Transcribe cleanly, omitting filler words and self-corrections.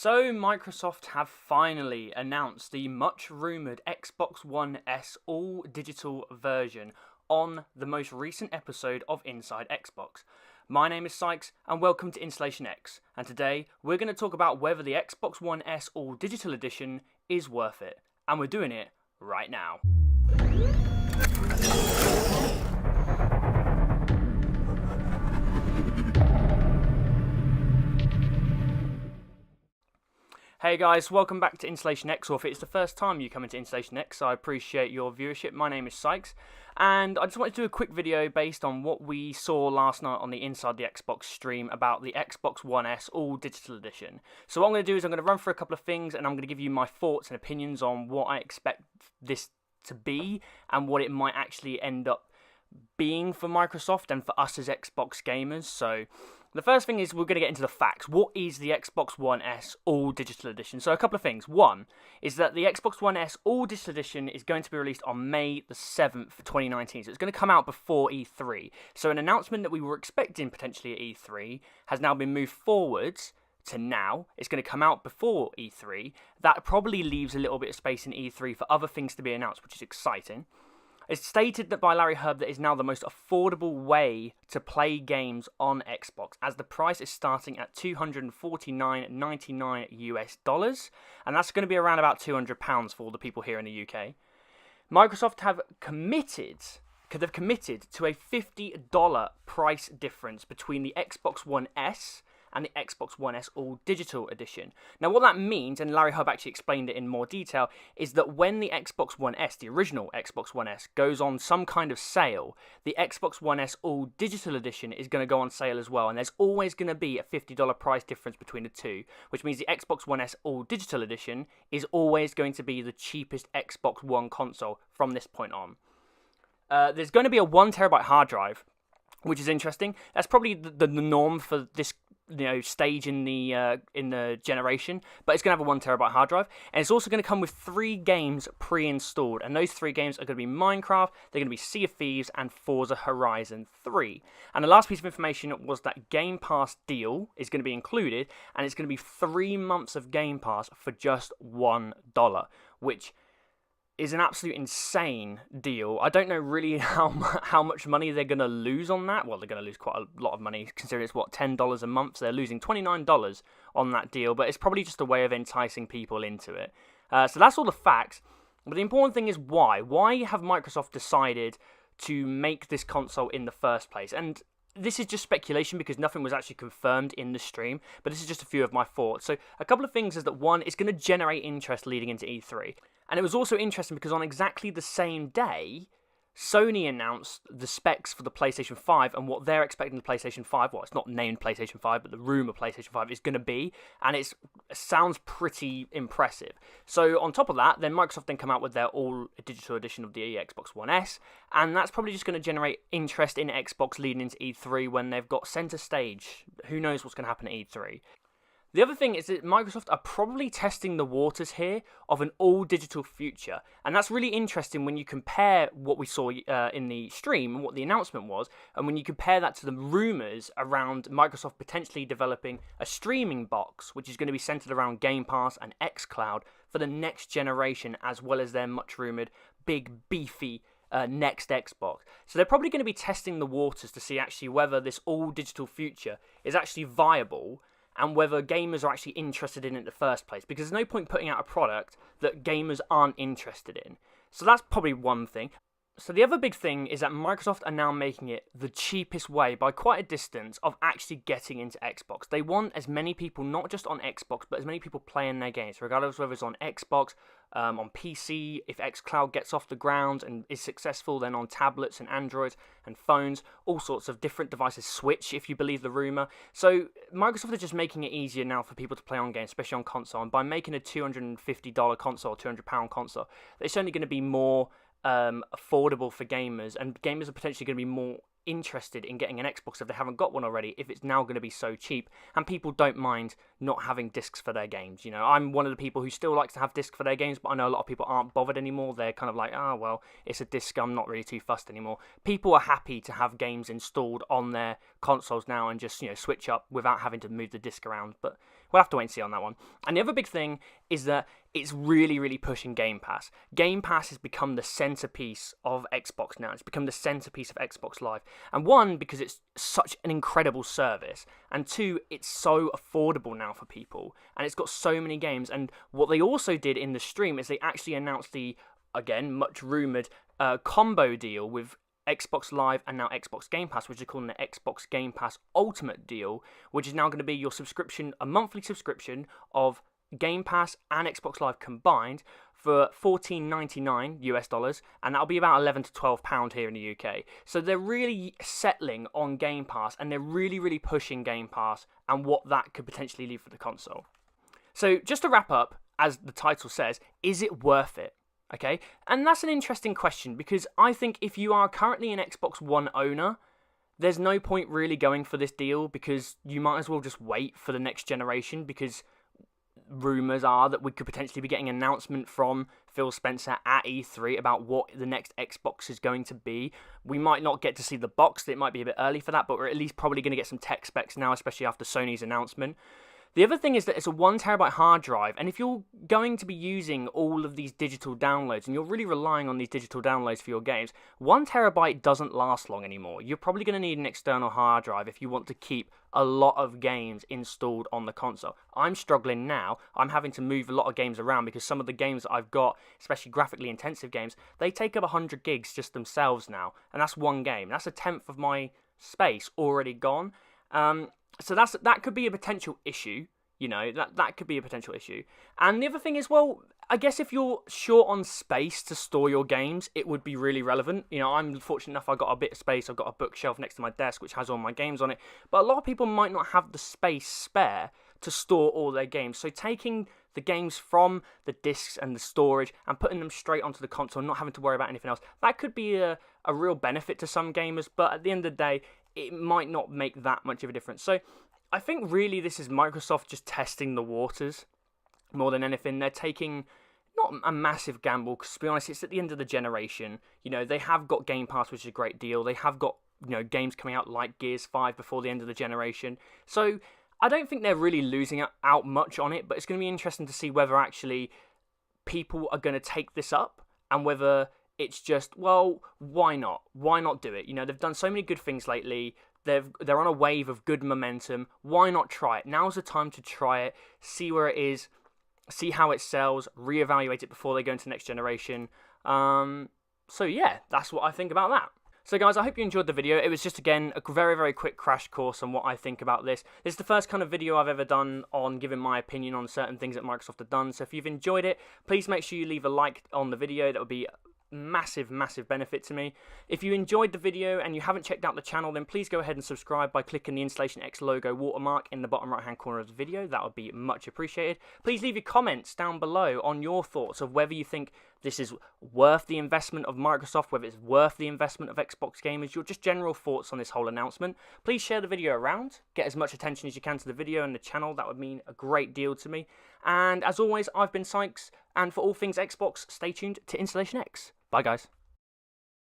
So Microsoft have finally announced the much rumoured Xbox One S all-digital version on the most recent episode of Inside Xbox. My name is Sykes and welcome to InstallationX, and today we're going to talk about whether the Xbox One S all-digital edition is worth it, and we're doing it right now. Hey guys, welcome back to InstallationX, or if it's the first time you come into InstallationX, I appreciate your viewership. My name is Sykes, and I just wanted to do a quick video based on what we saw last night on the Inside the Xbox stream about the Xbox One S all-digital edition. So what I'm going to do is I'm going to run through a couple of things, and I'm going to give you my thoughts and opinions on what I expect this to be, and what it might actually end up being for Microsoft and for us as Xbox gamers. So the first thing is we're going to get into the facts. What is the Xbox One S all-digital edition? So a couple of things. One is that the Xbox One S all-digital edition is going to be released on May the 7th, 2019. So it's going to come out before E3. So an announcement that we were expecting potentially at E3 has now been moved forwards to now. It's going to come out before E3. That probably leaves a little bit of space in E3 for other things to be announced, which is exciting. It's stated that by Larry Hub that is now the most affordable way to play games on Xbox, as the price is starting at $249.99 US, and that's going to be around about £200 for all the people here in the UK. Microsoft have committed to a $50 price difference between the Xbox One S and the Xbox One S all-digital edition. Now what that means, and Larry Hub actually explained it in more detail, is that when the Xbox One S, the original Xbox One S, goes on some kind of sale, the Xbox One S all-digital edition is going to go on sale as well, and there's always going to be a $50 price difference between the two, which means the Xbox One S all-digital edition is always going to be the cheapest Xbox One console from this point on. There's going to be a 1TB hard drive, which is interesting. That's probably the norm for this stage in the generation, but it's going to have a 1TB hard drive, and it's also going to come with 3 games pre-installed, and those 3 games are going to be Minecraft, they're going to be Sea of Thieves, and Forza Horizon 3. And the last piece of information was that Game Pass deal is going to be included, and it's going to be 3 months of Game Pass for just $1, which is an absolute insane deal. I don't know really how much money they're going to lose on that. Well, they're going to lose quite a lot of money, considering it's, $10 a month. So they're losing $29 on that deal, but it's probably just a way of enticing people into it. So that's all the facts. But the important thing is why. Why have Microsoft decided to make this console in the first place? And this is just speculation because nothing was actually confirmed in the stream, but this is just a few of my thoughts. So a couple of things is that, one, it's going to generate interest leading into E3. And it was also interesting because on exactly the same day, Sony announced the specs for the PlayStation 5 and what they're expecting the PlayStation 5, well, it's not named PlayStation 5, but the rumour PlayStation 5 is going to be, and it sounds pretty impressive. So on top of that, then Microsoft then come out with their all-digital edition of the Xbox One S, and that's probably just going to generate interest in Xbox leading into E3 when they've got centre stage. Who knows what's going to happen at E3. The other thing is that Microsoft are probably testing the waters here of an all-digital future, and that's really interesting when you compare what we saw in the stream and what the announcement was, and when you compare that to the rumours around Microsoft potentially developing a streaming box, which is going to be centred around Game Pass and xCloud for the next generation, as well as their much-rumoured big, beefy next Xbox. So they're probably going to be testing the waters to see actually whether this all-digital future is actually viable, and whether gamers are actually interested in it in the first place, because there's no point putting out a product that gamers aren't interested in. So that's probably one thing. So the other big thing is that Microsoft are now making it the cheapest way by quite a distance of actually getting into Xbox. They want as many people, not just on Xbox, but as many people playing their games, regardless of whether it's on Xbox, on PC, if xCloud gets off the ground and is successful, then on tablets and Androids and phones, all sorts of different devices, Switch, if you believe the rumour. So Microsoft are just making it easier now for people to play on games, especially on console, and by making a $250 console, £200 console, it's only going to be more affordable for gamers, and gamers are potentially going to be more interested in getting an Xbox if they haven't got one already, if it's now going to be so cheap, and people don't mind not having discs for their games. I'm one of the people who still likes to have discs for their games, but I know a lot of people aren't bothered anymore. They're kind of like, well, it's a disc, I'm not really too fussed anymore. People are happy to have games installed on their consoles now and just switch up without having to move the disc around. But we'll have to wait and see on that one. And the other big thing is that it's really, really pushing Game Pass. Game Pass has become the centerpiece of Xbox now. It's become the centerpiece of Xbox Live. And one, because it's such an incredible service. And two, it's so affordable now for people. And it's got so many games. And what they also did in the stream is they actually announced the, again, much rumoured combo deal with Xbox Live and now Xbox Game Pass, which is called an Xbox Game Pass Ultimate deal, which is now going to be your subscription, a monthly subscription of Game Pass and Xbox Live combined for $14.99 US, and that'll be about £11 to £12 here in the UK. So they're really settling on Game Pass, and they're really, really pushing Game Pass and what that could potentially leave for the console. So just to wrap up, as the title says, is it worth it? Okay, and that's an interesting question, because I think if you are currently an Xbox One owner, there's no point really going for this deal, because you might as well just wait for the next generation, because rumours are that we could potentially be getting an announcement from Phil Spencer at E3 about what the next Xbox is going to be. We might not get to see the box, it might be a bit early for that, but we're at least probably going to get some tech specs now, especially after Sony's announcement. The other thing is that it's a 1TB hard drive, and if you're going to be using all of these digital downloads, and you're really relying on these digital downloads for your games, 1TB doesn't last long anymore. You're probably going to need an external hard drive if you want to keep a lot of games installed on the console. I'm struggling now. I'm having to move a lot of games around, because some of the games that I've got, especially graphically intensive games, they take up 100 gigs just themselves now, and that's one game. That's a tenth of my space already gone. So that could be a potential issue, you know, that could be a potential issue. And the other thing is, well, I guess if you're short on space to store your games, it would be really relevant. You know, I'm fortunate enough, I've got a bit of space, I've got a bookshelf next to my desk which has all my games on it, but a lot of people might not have the space spare to store all their games. So taking the games from the discs and the storage and putting them straight onto the console, not having to worry about anything else, that could be a real benefit to some gamers, but at the end of the day, it might not make that much of a difference. So I think really this is Microsoft just testing the waters more than anything. They're taking not a massive gamble, because to be honest, it's at the end of the generation. You know, they have got Game Pass, which is a great deal. They have got, you know, games coming out like Gears 5 before the end of the generation. So I don't think they're really losing out much on it, but it's going to be interesting to see whether actually people are going to take this up, and whether it's just, well, why not? Why not do it? You know, they've done so many good things lately. They're on a wave of good momentum. Why not try it? Now's the time to try it, see where it is, see how it sells, reevaluate it before they go into the next generation. So yeah, that's what I think about that. So guys, I hope you enjoyed the video. It was just, again, a very, very quick crash course on what I think about this. This is the first kind of video I've ever done on giving my opinion on certain things that Microsoft have done. So if you've enjoyed it, please make sure you leave a like on the video. That would be massive benefit to me. If you enjoyed the video and you haven't checked out the channel, then please go ahead and subscribe by clicking the InstallationX logo watermark in the bottom right hand corner of the video. That would be much appreciated. Please leave your comments down below on your thoughts of whether you think this is worth the investment of Microsoft, whether it's worth the investment of Xbox gamers, your just general thoughts on this whole announcement. Please share the video around, get as much attention as you can to the video and the channel. That would mean a great deal to me. And as always, I've been Sykes, and for all things Xbox, stay tuned to InstallationX. Bye guys.